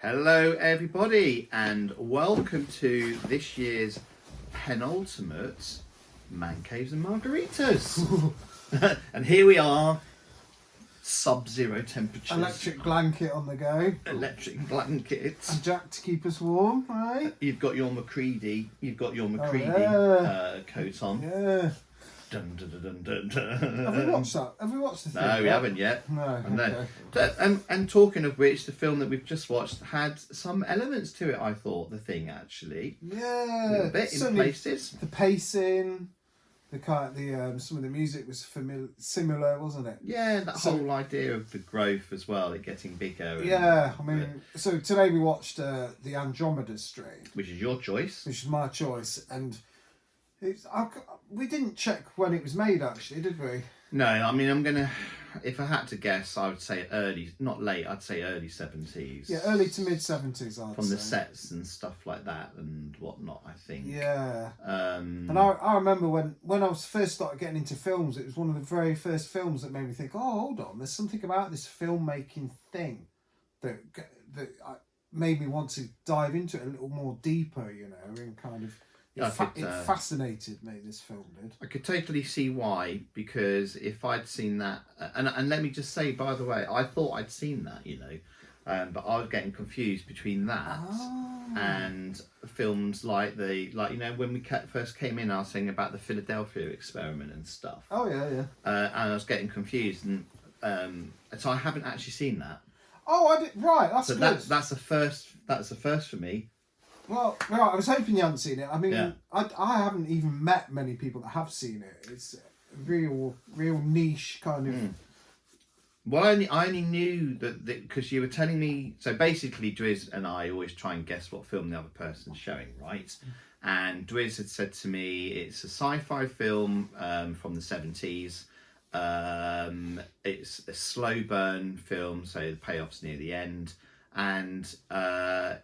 Hello everybody and welcome to this year's penultimate Man Caves and Margaritas. And here we are, sub-zero temperatures. Electric blanket on the go. Electric blankets. And Jack to keep us warm, right? You've got your McCready, coat on. Yeah. Dun, dun, dun, dun, dun. Have we watched that? Have we watched the thing? No, we haven't yet. No. Okay. And talking of which, the film that we've just watched had some elements to it, I thought, The Thing, actually. Yeah. A little bit in places. The pacing, some of the music was similar, wasn't it? Yeah, that whole idea of the growth as well, it getting bigger. So today we watched the Andromeda strain. Which is your choice. Which is my choice. And we didn't check when it was made, actually, did we? No, I mean, if I had to guess, I would say early, not late, I'd say early 70s. Yeah, early to mid 70s, I'd From say. the sets and stuff like that and whatnot, I think. Yeah. And I remember when I was first started getting into films, it was one of the very first films that made me think, oh, hold on, there's something about this filmmaking thing that made me want to dive into it a little more deeper, and kind of... It fascinated me, this film did. I could totally see why, because if I'd seen that... And let me just say, by the way, I thought I'd seen that, but I was getting confused between that and films like when we first came in, I was saying about the Philadelphia experiment and stuff. Oh, yeah. And I was getting confused, and so I haven't actually seen that. Oh, I did. Right, that's so good. That's the first. That's the first for me. Well, I was hoping you hadn't seen it. I mean, yeah. I haven't even met many people that have seen it. It's a real niche kind of... Well, I only knew that because you were telling me... So basically, Driz and I always try and guess what film the other person's showing, right? And Driz had said to me, it's a sci-fi film from the 70s. It's a slow burn film, so the payoff's near the end. And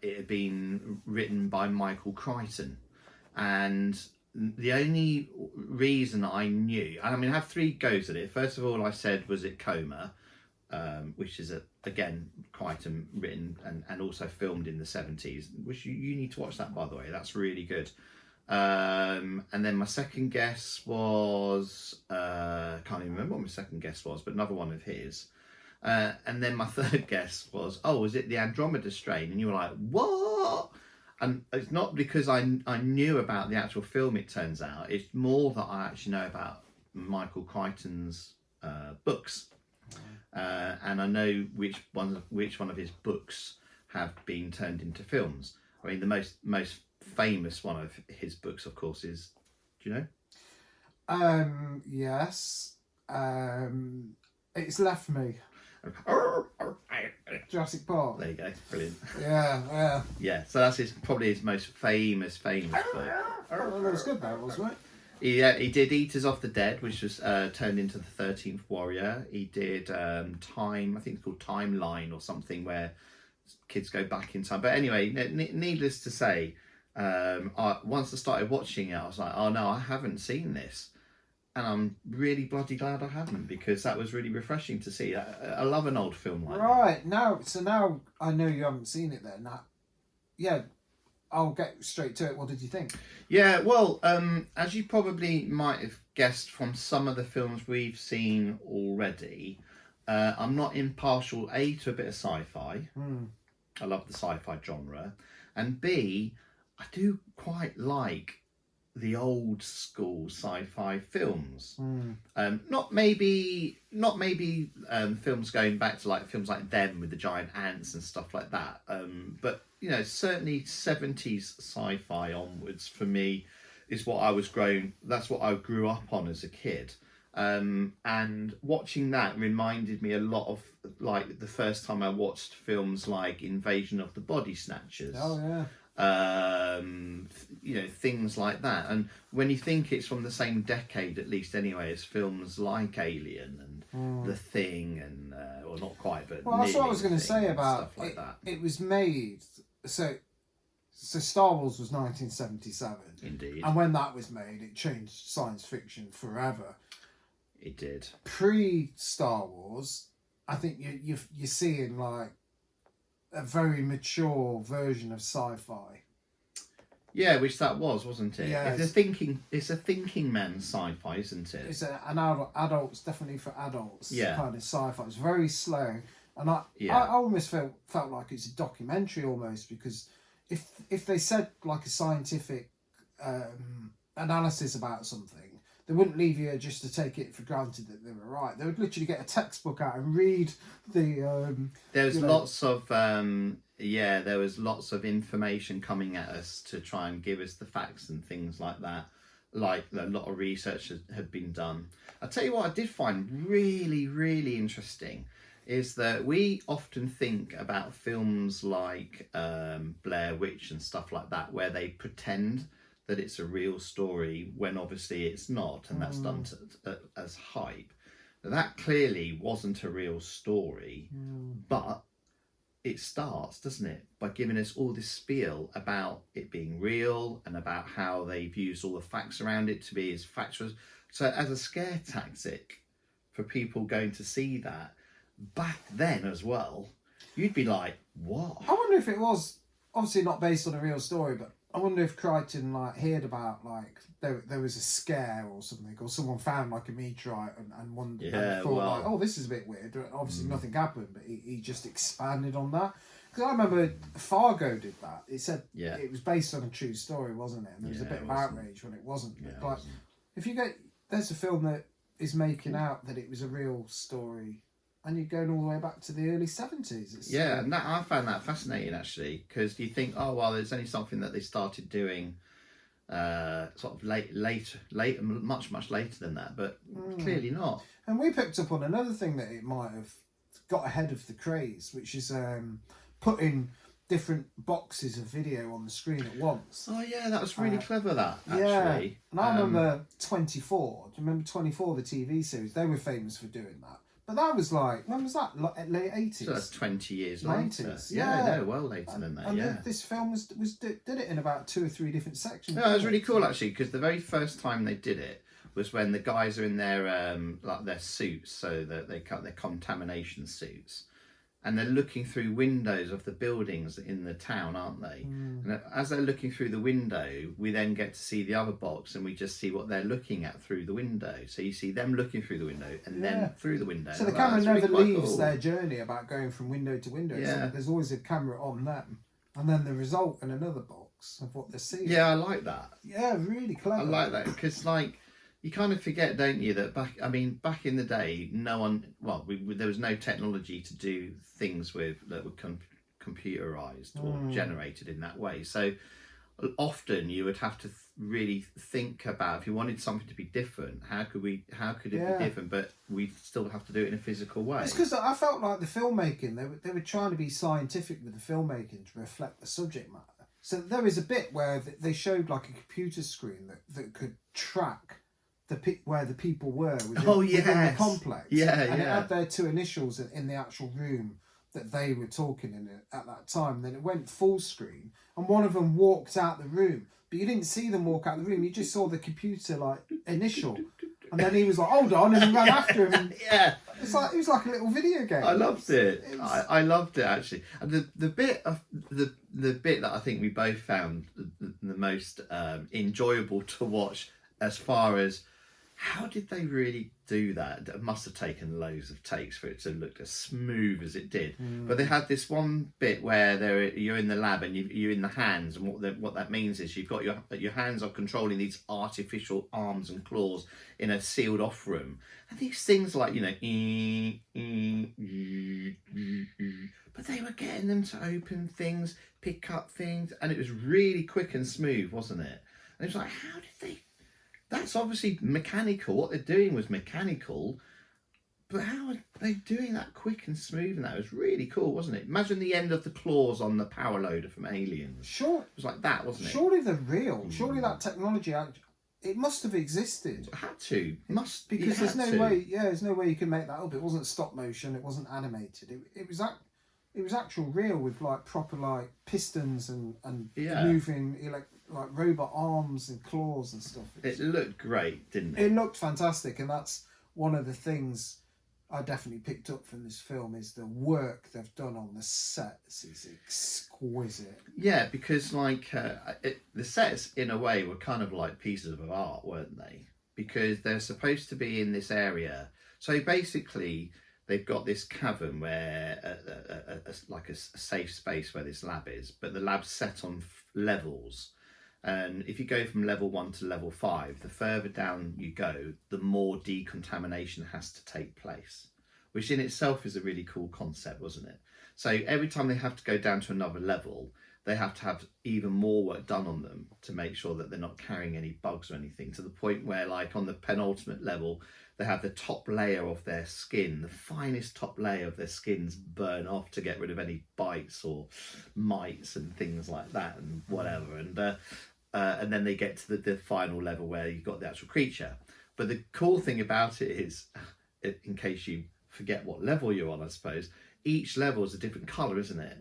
it had been written by Michael Crichton. And the only reason I knew... I mean, I have three goes at it. First of all, I said, was it Coma? Which is, again, Crichton written and also filmed in the 70s. Which you need to watch that, by the way. That's really good. And then my second guess was... can't even remember what my second guess was, but another one of his. And then my third guess was, was it the Andromeda strain? And you were like, what? And it's not because I knew about the actual film, it turns out. It's more that I actually know about Michael Crichton's books. And I know which one of his books have been turned into films. I mean, the most famous one of his books, of course, is... Do you know? Yes. It's Left Me. Jurassic Park. There you go, brilliant. Yeah. Yeah, so that's probably his most famous book. That was good, that wasn't it? He did Eaters of the Dead, which was turned into the 13th Warrior. He did Time, I think it's called Timeline or something, where kids go back in time. But anyway, needless to say, once I started watching it, I was like, oh no, I haven't seen this. And I'm really bloody glad I haven't, because that was really refreshing to see. I love an old film like that. Right, now I know you haven't seen it then. Yeah, I'll get straight to it. What did you think? Yeah, well, as you probably might have guessed from some of the films we've seen already, I'm not impartial, A, to a bit of sci-fi. I love the sci-fi genre. And B, I do quite like the old school sci-fi films. Not maybe films going back to films like Them with the giant ants and stuff like that, but certainly 70s sci-fi onwards for me is what that's what I grew up on as a kid, and watching that reminded me a lot of the first time I watched films like Invasion of the Body Snatchers. Oh yeah. Things like that. And when you think it's from the same decade, at least anyway, as films like Alien and The Thing, and or not quite, but that's what I was going to say about stuff like that. It was made so Star Wars was 1977. Indeed. And when that was made, it changed science fiction forever. It did. Pre Star Wars, I think you're seeing a very mature version of sci-fi. Yeah, which that was, wasn't it? Yeah, It's a thinking man's sci-fi, isn't it? It's an adults, definitely for adults. Yeah. Kind of sci-fi. It's very slow, and I almost felt like it's a documentary almost, because if they said like a scientific analysis about something, they wouldn't leave you just to take it for granted that they were right. They would literally get a textbook out and read the. There was lots of there was lots of information coming at us to try and give us the facts and things like that. Like a lot of research had been done. I'll tell you what I did find really, really interesting is that we often think about films like Blair Witch and stuff like that, where they pretend that it's a real story when obviously it's not, and that's done as hype. Now, that clearly wasn't a real story, but it starts, doesn't it, by giving us all this spiel about it being real and about how they've used all the facts around it to be as factual. So as a scare tactic for people going to see that, back then as well, you'd be like, what? I wonder if it was obviously not based on a real story, but I wonder if Crichton heard about there was a scare or something, or someone found like a meteorite and thought oh, this is a bit weird. Obviously nothing happened, but he just expanded on that. Because I remember Fargo did that. It said it was based on a true story, wasn't it? And there was a bit of outrage when it wasn't. But if you there's a film that is making out that it was a real story, and you're going all the way back to the early 70s. And I found that fascinating, actually, because you think, oh, well, it's only something that they started doing sort of later, much later than that, but clearly not. And we picked up on another thing that it might have got ahead of the craze, which is putting different boxes of video on the screen at once. Oh, yeah, that was really clever, that, actually. Yeah, and I remember 24. Do you remember 24, the TV series? They were famous for doing that. But that was when was that? Late 80s? So that's 20 years 90s, later. Yeah, no, well later than that, and this film did it in about 2 or 3 different sections. No, it was really cool, actually, because the very first time they did it was when the guys are in their their suits, so that they cut their contamination suits, and they're looking through windows of the buildings in the town, aren't they? And as they're looking through the window, we then get to see the other box, and we just see what they're looking at through the window. So you see them looking through the window, and then through the window. So the camera never leaves their journey about going from window to window. Yeah. So there's always a camera on them, and then the result in another box of what they're seeing. Yeah, I like that. Yeah, really clever. I like that, because you kind of forget, don't you, that back in the day, there was no technology to do things that were computerized or generated in that way. So often you would have to really think about, if you wanted something to be different, how could it be different, but we still have to do it in a physical way. It's because I felt like the filmmaking, they were trying to be scientific with the filmmaking to reflect the subject matter. So there was a bit where they showed like a computer screen that could track where the people were within the complex. And it had their 2 initials in the actual room that they were talking in at that time. Then it went full screen, and one of them walked out the room, but you didn't see them walk out the room. You just saw the computer initial, and then he was like, "Hold on," and then ran after him. And it was like a little video game. I loved it. I loved it, actually. And the bit that I think we both found the most enjoyable to watch, as far as how did they really do that? It must have taken loads of takes for it to look as smooth as it did. But they had this one bit where you're in the lab and you're in the hands, and what that means is you've got your hands are controlling these artificial arms and claws in a sealed off room, and these things like but they were getting them to open things, pick up things, and it was really quick and smooth, wasn't it? And it was like, how did they? That's obviously mechanical. What they're doing was mechanical, but how are they doing that quick and smooth? And that was really cool, wasn't it? Imagine the end of the claws on the power loader from Aliens. Sure, it was like that, wasn't it? Surely they're real. Surely that technology, it must have existed. It had to. Because there's no way. Yeah, there's no way you can make that up. It wasn't stop motion. It wasn't animated. It was actual real, with proper pistons and moving like robot arms and claws and stuff. It looked great, didn't it? It looked fantastic, and that's one of the things I definitely picked up from this film is the work they've done on the sets is exquisite. Yeah, because like the sets in a way were kind of like pieces of art, weren't they? Because they're supposed to be in this area. So basically, they've got this cavern where like a safe space where this lab is, but the lab's set on levels. And if you go from level 1 to level 5, the further down you go, the more decontamination has to take place, which in itself is a really cool concept, wasn't it? So every time they have to go down to another level, they have to have even more work done on them to make sure that they're not carrying any bugs or anything, to the point where, like, on the penultimate level, they have the top layer of their skin, the finest top layer of their skins, burn off to get rid of any bites or mites and things like that and whatever. And then they get to the final level where you've got the actual creature. But the cool thing about it is, in case you forget what level you're on, I suppose, each level is a different colour, isn't it?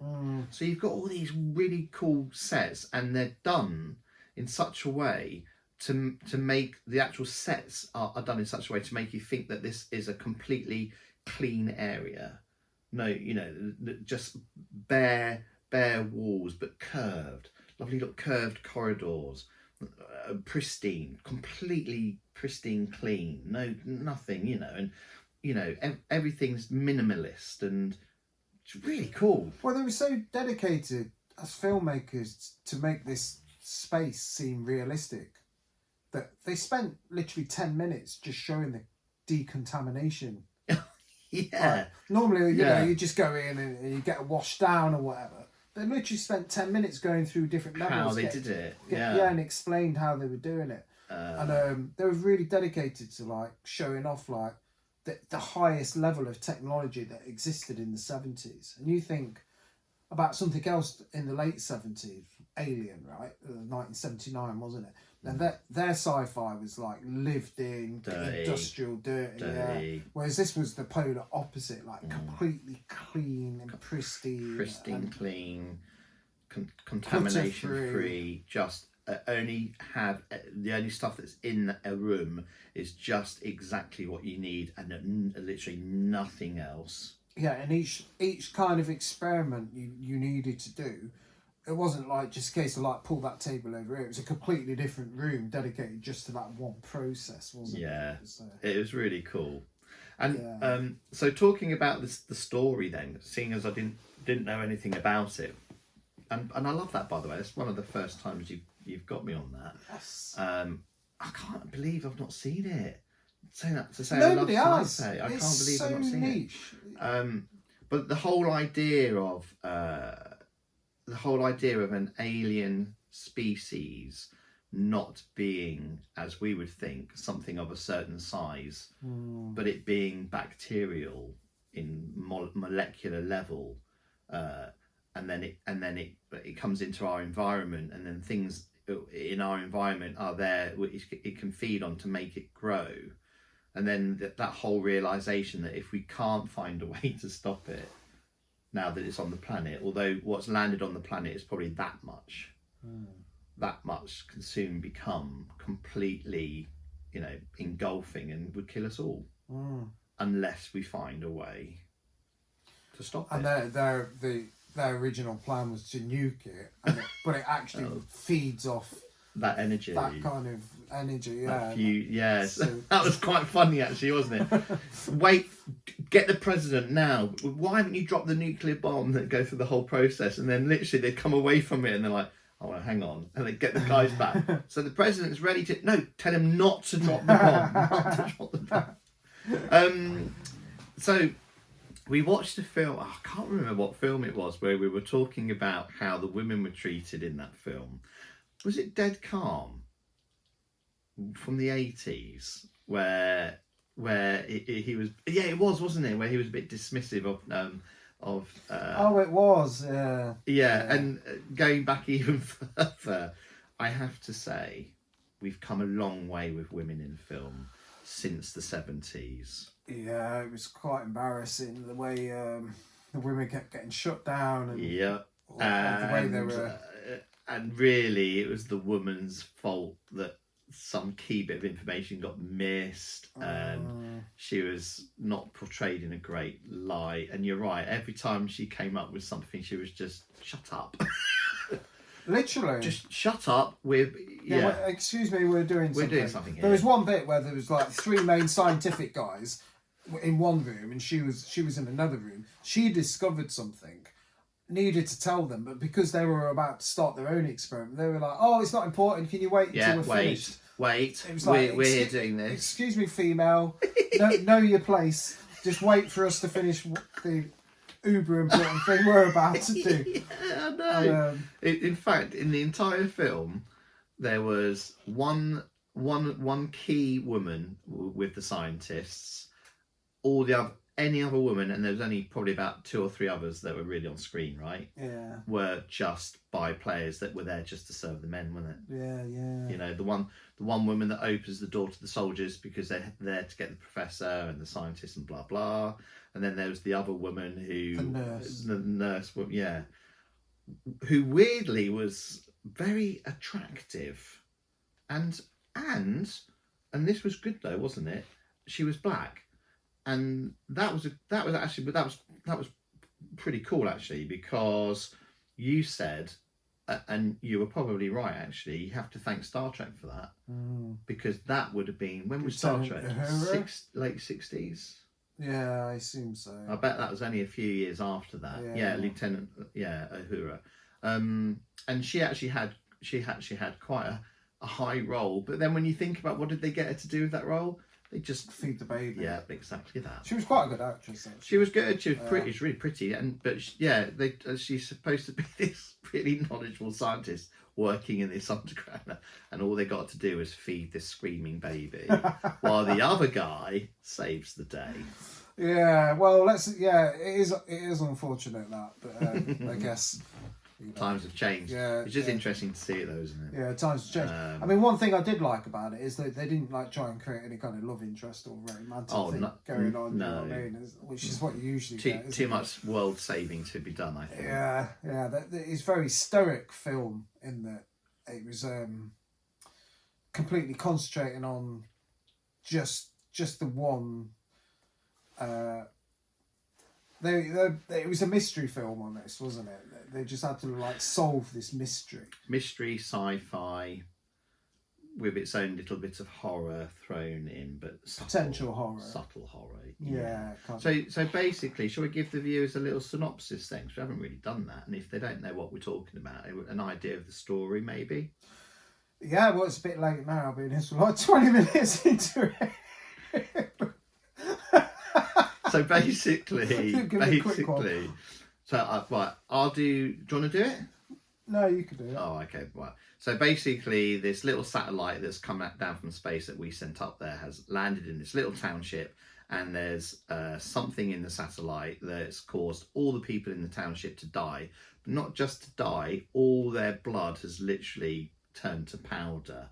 So you've got all these really cool sets, and they're done in such a way to make the actual sets are done in such a way to make you think that this is a completely clean area. No, you know, just bare walls, but curved. Lovely little curved corridors, pristine, completely pristine, clean. No, nothing, you know, and you know everything's minimalist, and it's really cool. Well, they were so dedicated as filmmakers to make this space seem realistic that they spent literally 10 minutes just showing the decontamination. Yeah. Like, normally, you know, you just go in and you get washed down or whatever. They literally spent 10 minutes going through different levels. How they did it. Yeah, and explained how they were doing it. And they were really dedicated to like showing off like the highest level of technology that existed in the 70s. And you think about something else in the late 70s, Alien, right? 1979, wasn't it? And their sci-fi was like lived in, dirty, industrial, dirty. Yeah. Whereas this was the polar opposite, like completely clean and pristine. Pristine, clean, contamination free. Just only have the only stuff that's in a room is just exactly what you need, and literally nothing else. Yeah, and each kind of experiment you needed to do, it wasn't like just a case of like pull that table over here. It was a completely different room dedicated just to that one process, wasn't it? Yeah, it was really cool. And so talking about the story then, seeing as I didn't know anything about it, and I love that, by the way. It's one of the first times you've got me on that. Yes. I can't believe I've not seen it. Nobody I love has. sci-fi. I it's can't believe so I've not seen niche. it. But the whole idea of an alien species not being, as we would think, something of a certain size, but it being bacterial in molecular level, and then it comes into our environment, and then things in our environment are there which it can feed on to make it grow, and then that whole realization that if we can't find a way to stop it now that it's on the planet, although what's landed on the planet is probably that much can soon become completely, you know, engulfing and would kill us all unless we find a way to stop it. And their original plan was to nuke it, but it actually feeds off that energy, that kind of energy. So that was quite funny actually, wasn't it? Wait, get the president now. Why haven't you dropped the nuclear bomb that go through the whole process? And then literally they come away from it and they're like, oh, well, hang on, and they get the guys back. So the president's ready to tell him not to drop the bomb. Not to drop the bomb. So we watched a film. I can't remember what film it was, where we were talking about how the women were treated in that film. Was it Dead Calm from the 80s, where he was? Yeah, it was, wasn't it? Where he was a bit dismissive of. It was. Yeah, and going back even further, I have to say, we've come a long way with women in film since the 70s. Yeah, it was quite embarrassing the way the women kept getting shut down, and the way they were. And really, it was the woman's fault that some key bit of information got missed, and she was not portrayed in a great light. And you're right, every time she came up with something, she was just shut up. Literally, just shut up with well, excuse me, we're doing something here. There was one bit where there was like 3 main scientific guys in one room, and she was in another room. She discovered something, needed to tell them, but because they were about to start their own experiment, they were like, "Oh, it's not important. Can you wait until we're finished?" Wait, it was like, we're here doing this. Excuse me, female. Know your place. Just wait for us to finish the uber important thing we're about to do. Yeah, I know. In fact, in the entire film, there was one key woman with the scientists. All the other, any other woman, and there was only probably about 2 or 3 others that were really on screen, right? Yeah. Were just by players that were there just to serve the men, wasn't it? Yeah, yeah. You know, the one woman that opens the door to the soldiers because they're there to get the professor and the scientist and blah blah. And then there was the other woman who the nurse, yeah, who weirdly was very attractive, and this was good though, wasn't it? She was black. And that was pretty cool actually, because you said, and you were probably right actually, you have to thank Star Trek for that, because that would have been, when was Star Trek? Late 60s. Yeah, I assume so. I bet that was only a few years after that. Yeah, Lieutenant Uhura, and she actually had quite a high role. But then when you think about what did they get her to do with that role? They just feed the baby. Yeah, exactly that. She was quite a good actress. Actually. She was good. She was pretty. She's really pretty, she's supposed to be this really knowledgeable scientist working in this underground, and all they got to do is feed this screaming baby, while the other guy saves the day. Yeah, well, it is unfortunate that, but I guess. Times have changed. Yeah, it's just interesting to see it, though, isn't it? Yeah, times have changed. I mean, one thing I did like about it is that they didn't try and create any kind of love interest or romantic thing going on. No, you know what I mean? Which is what you usually get. Too much world saving to be done, I think. Yeah. It's very stoic film in that it was completely concentrating on just the one. It was a mystery film on this, wasn't it? They just had to solve this mystery. Mystery, sci-fi, with its own little bit of horror thrown in, but potential horror, subtle horror. Yeah. So basically, shall we give the viewers a little synopsis then? Because we haven't really done that, and if they don't know what we're talking about, an idea of the story, maybe. Yeah, well, it's a bit late now. I've been here for like 20 minutes into it. So basically, so right, I'll do. Do you want to do it? No, you can do it. Oh, okay. Right. So basically, this little satellite that's come down from space that we sent up there has landed in this little township, and there's something in the satellite that's caused all the people in the township to die. But not just to die, all their blood has literally turned to powder.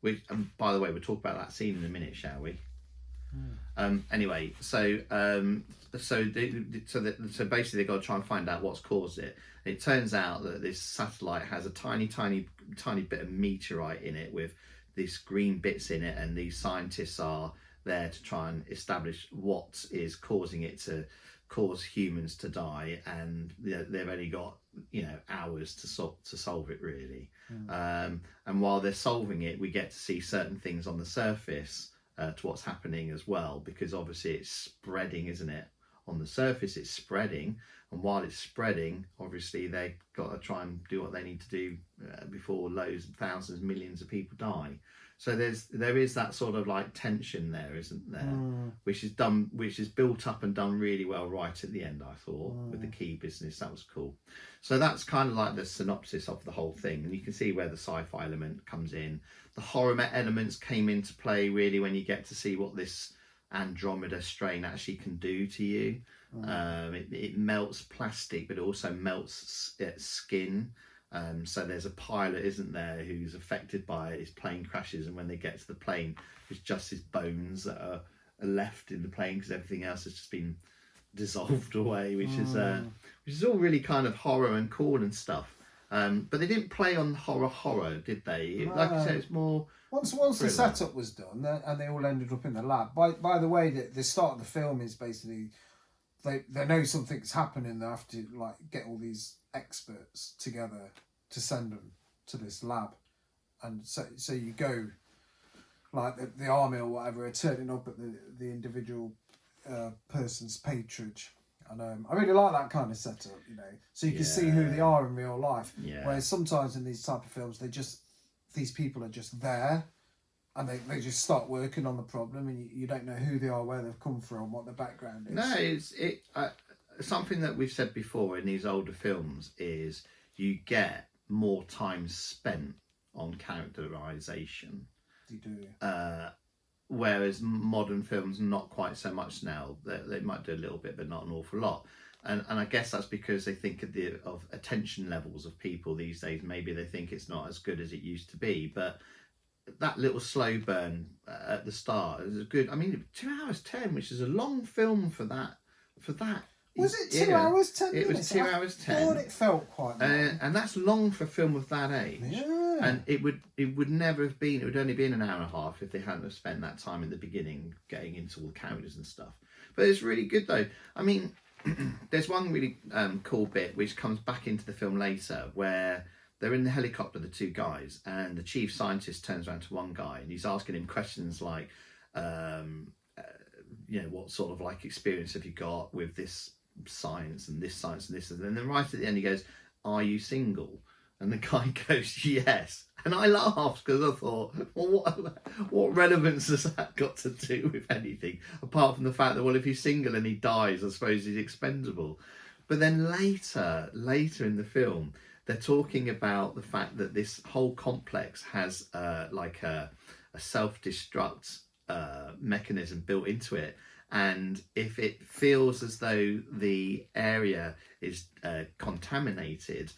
Which, and by the way, we'll talk about that scene in a minute, shall we? Anyway, so basically they've got to try and find out what's caused it. And it turns out that this satellite has a tiny bit of meteorite in it with these green bits in it, and these scientists are there to try and establish what is causing it to cause humans to die, and they've only got hours to solve it really. And while they're solving it, we get to see certain things on the surface to what's happening as well, because obviously it's spreading, isn't it? On the surface it's spreading, and while it's spreading, obviously they've got to try and do what they need to do before loads, thousands, millions of people die. So there is that sort of tension there, isn't there? Which is built up and done really well right at the end, I thought, with the key business. That was cool. So that's kind of like the synopsis of the whole thing, and you can see where the sci-fi element comes in. The horror elements came into play really when you get to see what this Andromeda strain actually can do to you. It melts plastic, but it also melts skin. So there's a pilot, isn't there, who's affected by it. His plane crashes, and when they get to the plane, it's just his bones that are left in the plane because everything else has just been dissolved away, which is all really kind of horror and cool and stuff. But they didn't play on horror, did they? Like I said, it's more. Once thriller. the setup was done, and they all ended up in the lab. By the way, the start of the film is basically they know something's happening. They have to like get all these experts together to send them to this lab, and so you go like the army or whatever are turning up at the individual person's patronage. And I really like that kind of setup, you know, so you can see who they are in real life. Yeah. Whereas sometimes in these type of films, these people are just there, and they just start working on the problem, and you don't know who they are, where they've come from, what their background is. No, it's something that we've said before in these older films is you get more time spent on characterization. You do. Whereas modern films, not quite so much now. They might do a little bit, but not an awful lot. And I guess that's because they think of attention levels of people these days. Maybe they think it's not as good as it used to be. But that little slow burn at the start is good. I mean, 2 hours 10, which is a long film for that. Was it 2 hours 10 minutes? It was 2 hours 10. I thought it felt quite long. And that's long for a film of that age. Yeah. And it would never have been. It would only been an hour and a half if they hadn't have spent that time in the beginning getting into all the characters and stuff. But it's really good though. I mean, there's one really cool bit which comes back into the film later where they're in the helicopter, the two guys, and the chief scientist turns around to one guy and he's asking him questions like, what sort of like experience have you got with this science and this science and this, and then right at the end he goes, "Are you single?" And the guy goes, "Yes." And I laughed because I thought, well, what relevance has that got to do with anything? Apart from the fact that, well, if he's single and he dies, I suppose he's expendable. But then later in the film, they're talking about the fact that this whole complex has like a self-destruct mechanism built into it. And if it feels as though the area is contaminated,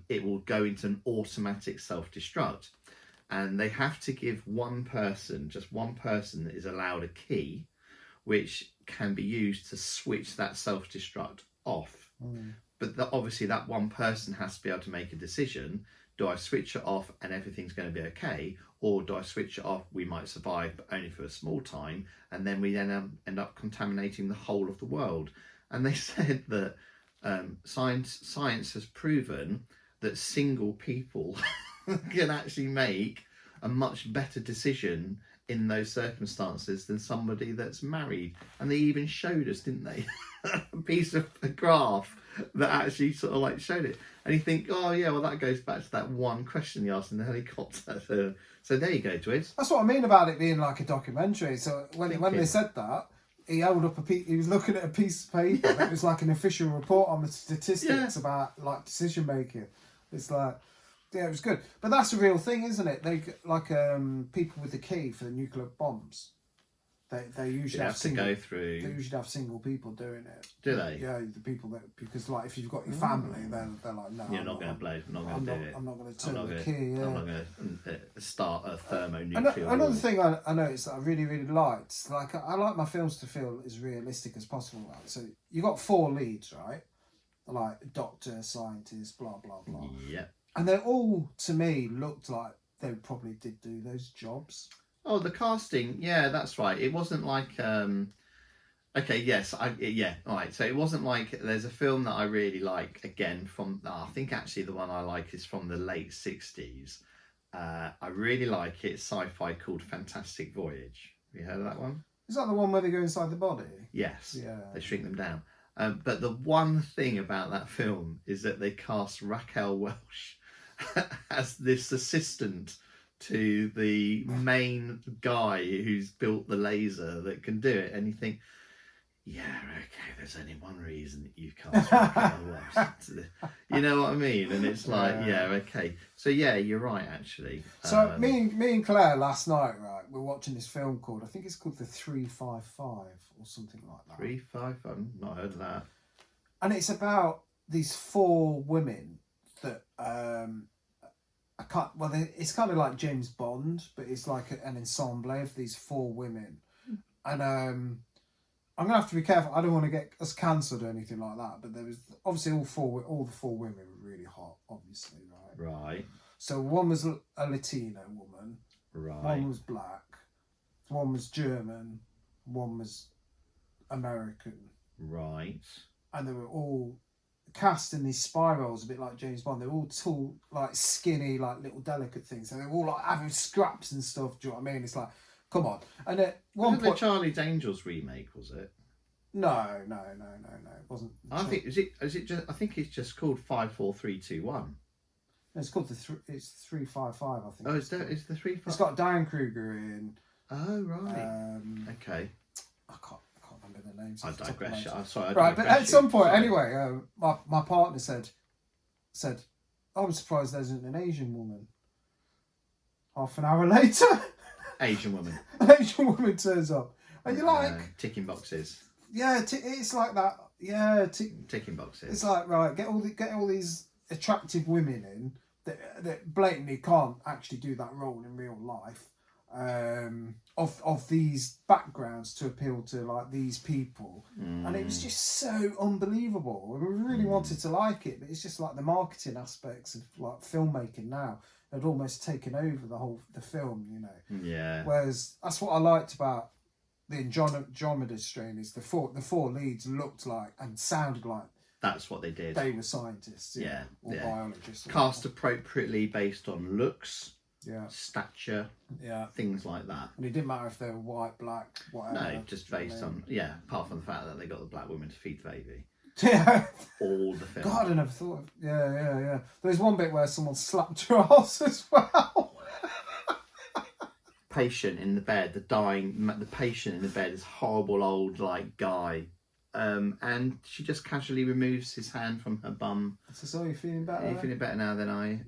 it will go into an automatic self-destruct. And they have to give just one person is allowed a key, which can be used to switch that self-destruct off. But obviously that one person has to be able to make a decision. Do I switch it off and everything's going to be okay? Or do I switch it off, we might survive, but only for a small time, and then we then end up contaminating the whole of the world? And they said that science has proven that single people can actually make a much better decision in those circumstances than somebody that's married. And they even showed us, didn't they, a piece of a graph that actually sort of like showed it. And you think, oh yeah, well that goes back to that one question he asked in the helicopter. So there you go, Twiz. That's what I mean about it being like a documentary. So when they said that, he held up he was looking at a piece of paper that was like an official report on the statistics about like decision making. It's like, yeah, it was good. But that's a real thing, isn't it? They like people with the key for the nuclear bombs. They usually have to go through. They usually have single people doing it. Do they? Yeah, the people that, because like if you've got your family, they're like, no, you're not going to blow. Not going to do it. I'm not going to turn the key. Yeah. I'm not going to start a thermonuclear. Another thing I noticed that I really liked, like I like my films to feel as realistic as possible. Right? So you got 4 leads, right? Like doctor, scientist, blah blah blah. Yeah. And they all, to me, looked like they probably did do those jobs. Oh, the casting, yeah, that's right. It wasn't like, okay, yes, all right. So it wasn't like, there's a film that I really like, again, from, I think actually the one I like is from the late 60s. I really like it, sci-fi, called Fantastic Voyage. Have you heard of that one? Is that the one where they go inside the body? Yes. Yeah. They shrink them down. But the one thing about that film is that they cast Raquel Welch as this assistant to the main guy who's built the laser that can do it, and you think, yeah, okay, there's only one reason that you cast Raquel Welch. You know what I mean? And it's like, yeah, okay. So yeah, you're right, actually. So me and Claire last night, right, we're watching this film called, I think it's called The 355 or something like that. 355? I've not heard of that. And it's about these 4 women that it's kind of like James Bond, but it's like an ensemble of these 4 women, and I'm gonna have to be careful. I don't want to get us cancelled or anything like that. But there was obviously all the four women were really hot, obviously, right? Right. So one was a Latino woman, Right. one was black, one was German, one was American, Right. and they were all cast in these spirals, a bit like James Bond. They're all tall, like skinny, like little delicate things. So they're all like having scraps and stuff. Do you know what I mean? It's like, come on. And at one Wasn't point, the Charlie's Angels remake, was it? no. It wasn't. I think is it just I think it's just called 5, 4, 3, 2, 1. It's called it's 355. I think. Oh, is the 3, 5? It's got Diane Kruger in. Oh right. Okay. I can't remember the names. I digress. I'm sorry. Right, but at some point, anyway, my partner said, I'm surprised there isn't an Asian woman. Half an hour later, Asian woman. an Asian woman turns up, and you're like, ticking boxes. yeah, it's like that. Yeah, Ticking boxes. It's like, right, get all these attractive women in that blatantly can't actually do that role in real life. Of these backgrounds to appeal to like these people, and it was just so unbelievable. We really wanted to like it, but it's just like the marketing aspects of like filmmaking now had almost taken over the film, you know. Yeah. Whereas that's what I liked about the Andromeda strain is the four leads looked like and sounded like That's what they did. they were scientists, Yeah, or yeah. biologists, or Cast appropriately based on looks, yeah, stature, things like that. and it didn't matter if they were white, black, whatever. No, just based on apart from the fact that they got the black woman to feed the baby. Yeah. All the film. God, I never thought of... Yeah. There's one bit where someone slapped her ass as well. Patient in the bed, the patient in the bed, this horrible old like guy, and she just casually removes his hand from her bum. So you're feeling better? Are you feeling better now than I?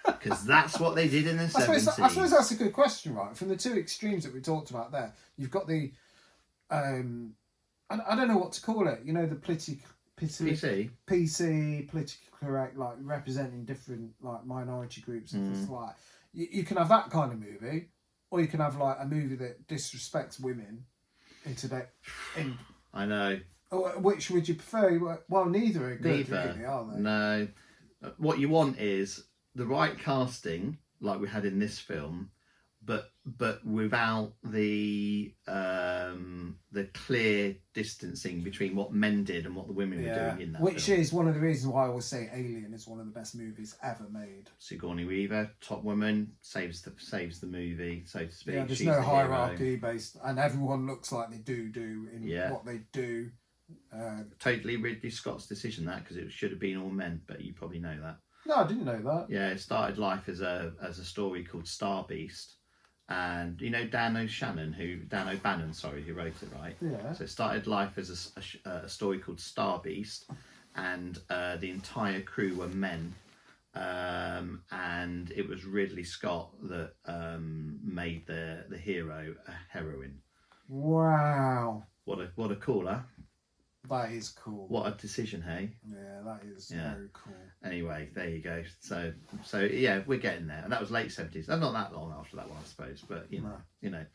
Because that's what they did in the 70s. I suppose that's a good question, right? From the two extremes that we talked about there, you've got the... I don't know what to call it. You know, the PC, politically correct, like representing different like minority groups and things like. You can have that kind of movie, or you can have like a movie that disrespects women in today. I know. Which would you prefer? Well, neither are good, really, are they? No. What you want is the right casting, like we had in this film, but without the clear distancing between what men did and what the women were doing in that Which film. is one of the reasons why I always say Alien is one of the best movies ever made. Sigourney Weaver, top woman, saves the movie, so to speak. Yeah, there's She's no the hierarchy hero. based, and everyone looks like they do in what they do. Totally Ridley Scott's decision that, because it should have been all men, but you probably know that. No, I didn't know that. Yeah, it started life as a story called Star Beast. And you know Dan O'Bannon, who wrote it, right? Yeah. So it started life as a story called Star Beast, and the entire crew were men, and it was Ridley Scott that made the hero a heroine. Wow. What a cooler. That is cool. What a decision, hey? Yeah, that is very cool. Anyway, there you go. So yeah, we're getting there, and that was late 70s. Not that long after that one, I suppose, but you know.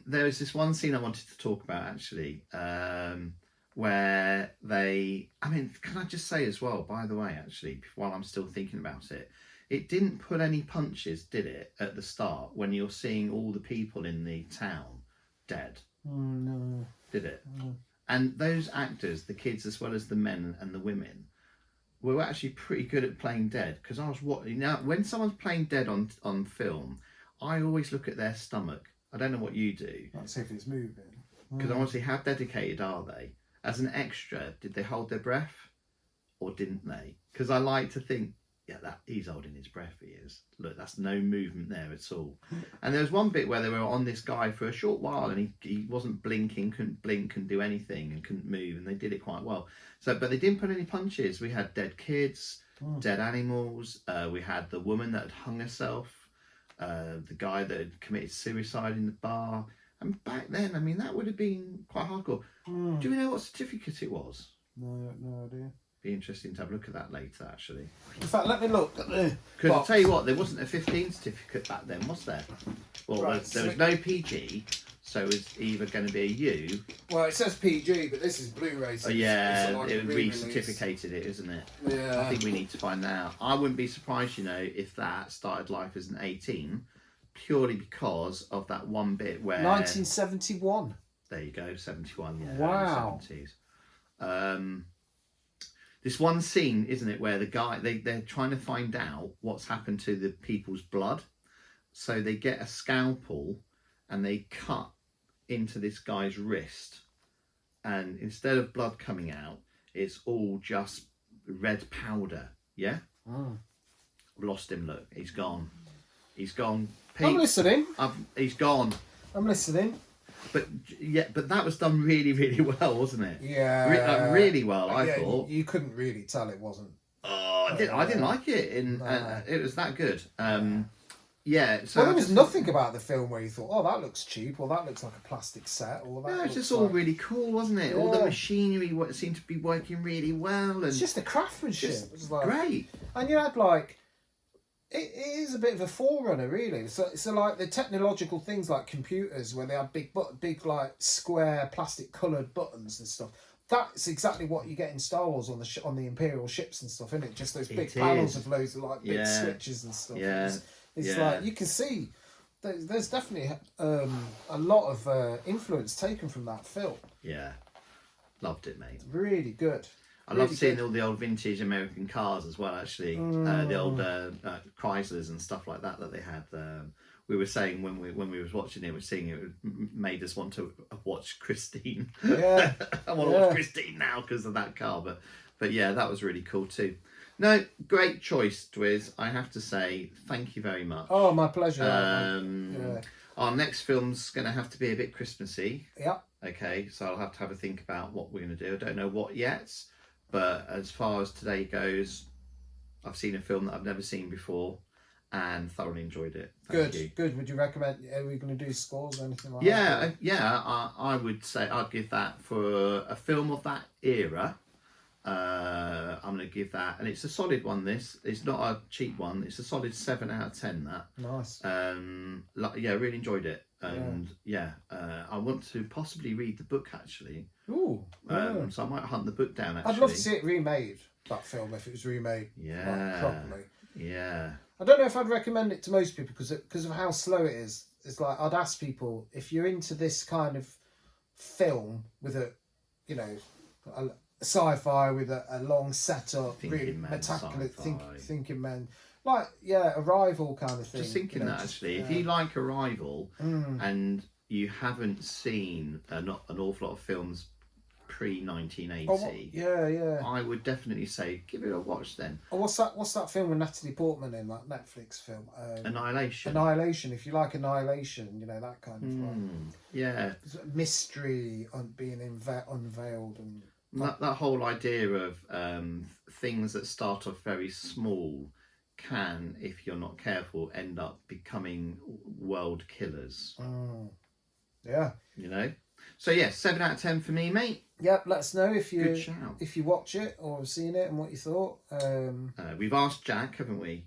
There was this one scene I wanted to talk about actually, where they. I mean, can I just say as well? By the way, actually, while I'm still thinking about it, it didn't pull any punches, did it? At the start, when you're seeing all the people in the town dead. No. Did it? No. And those actors, the kids as well as the men and the women, were actually pretty good at playing dead. Because I was watching now, when someone's playing dead on film, I always look at their stomach. I don't know what you do. Let's see if it's moving. Because I want to see how dedicated are they. As an extra, did they hold their breath, or didn't they? Because I like to think, that he's holding his breath. He is. Look, that's no movement there at all. And there was one bit where they were on this guy for a short while, and he wasn't blinking, couldn't blink, couldn't do anything, and couldn't move, and they did it quite well. So, but they didn't put any punches. We had dead kids, dead animals. We had the woman that had hung herself, the guy that had committed suicide in the bar. And back then, I mean, that would have been quite hardcore. Do we know what certificate it was? No idea. Be interesting to have a look at that later, actually. In fact, let me look at the. Because I'll tell you what, there wasn't a 15 certificate back then, was there? Well, Right, there was no PG, So it's either going to be a U. Well, it says PG, but this is Blu-ray. So Yeah, it's like it a re-release. re-certificated it, isn't it? Yeah. I think we need to find that out. I wouldn't be surprised, if that started life as an 18, purely because of that one bit where 1971. There you go, 71. Yeah, Wow. 70s. This one scene, isn't it, where the guy they're trying to find out what's happened to the people's blood, so they get a scalpel and they cut into this guy's wrist, and instead of blood coming out, it's all just red powder. Yeah. Mm. I've lost him. Look, he's gone. He's gone. I'm listening. He's gone. I'm listening. But that was done really, really well, wasn't it? Yeah, really well. I thought you couldn't really tell it wasn't. Oh, I didn't like it. It was that good. Yeah. So there was nothing about the film where you thought, "Oh, that looks cheap," or "That looks like a plastic set," or "That." No, it's just like... all really cool, wasn't it? Yeah. All the machinery seemed to be working really well, and it's just the craftsmanship. It was like great. And you had like. It is a bit of a forerunner, really. So like the technological things like computers, where they have big like square plastic coloured buttons and stuff. That's exactly what you get in Star Wars on the Imperial ships and stuff, isn't it? Just those big panels of loads of like big switches and stuff. Yeah. It's like you can see there's definitely a lot of influence taken from that film. Yeah, loved it, mate. Really good. I love seeing all the old vintage American cars as well, actually. The old Chryslers and stuff like that they had. We were saying when we was watching it, it made us want to watch Christine. Yeah. I want to watch Christine now because of that car. But yeah, that was really cool too. No, great choice, Dwiz. I have to say, thank you very much. Oh, my pleasure. Our next film's going to have to be a bit Christmassy. Yeah. Okay, so I'll have to have a think about what we're going to do. I don't know what yet. But as far as today goes, I've seen a film that I've never seen before and thoroughly enjoyed it. Thank you. Good. Would you recommend, are we going to do scores or anything like that? I would say I'd give that for a film of that era. I'm going to give that, and it's a solid one. This it's not a cheap one. It's a solid 7 out of 10. That nice. Really enjoyed it, and I want to possibly read the book actually. Ooh. So I might hunt the book down. Actually, I'd love to see it remade. That film, if it was remade, properly. Yeah. I don't know if I'd recommend it to most people because of how slow it is. It's like I'd ask people if you're into this kind of film with a sci-fi with a long setup, really meticulous thinking men, like Arrival kind of thing. Just thinking that actually, if you like Arrival and you haven't seen an awful lot of films pre-1980, I would definitely say give it a watch then. Oh, what's that film with Natalie Portman in, that Netflix film? Annihilation. If you like Annihilation, that kind of mystery being unveiled and that whole idea of things that start off very small can, if you're not careful, end up becoming world killers. So 7 out of 10 for me, mate. Yep, let us know if you watch it or have seen it and what you thought. We've asked Jack, haven't we?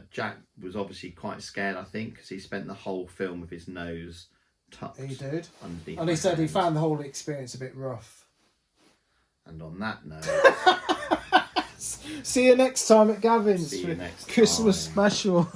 Jack was obviously quite scared, I think, because he spent the whole film with his nose tucked. He did, underneath, and he said he found the whole experience a bit rough. And on that note, see you next time at Gavin's for Christmas special.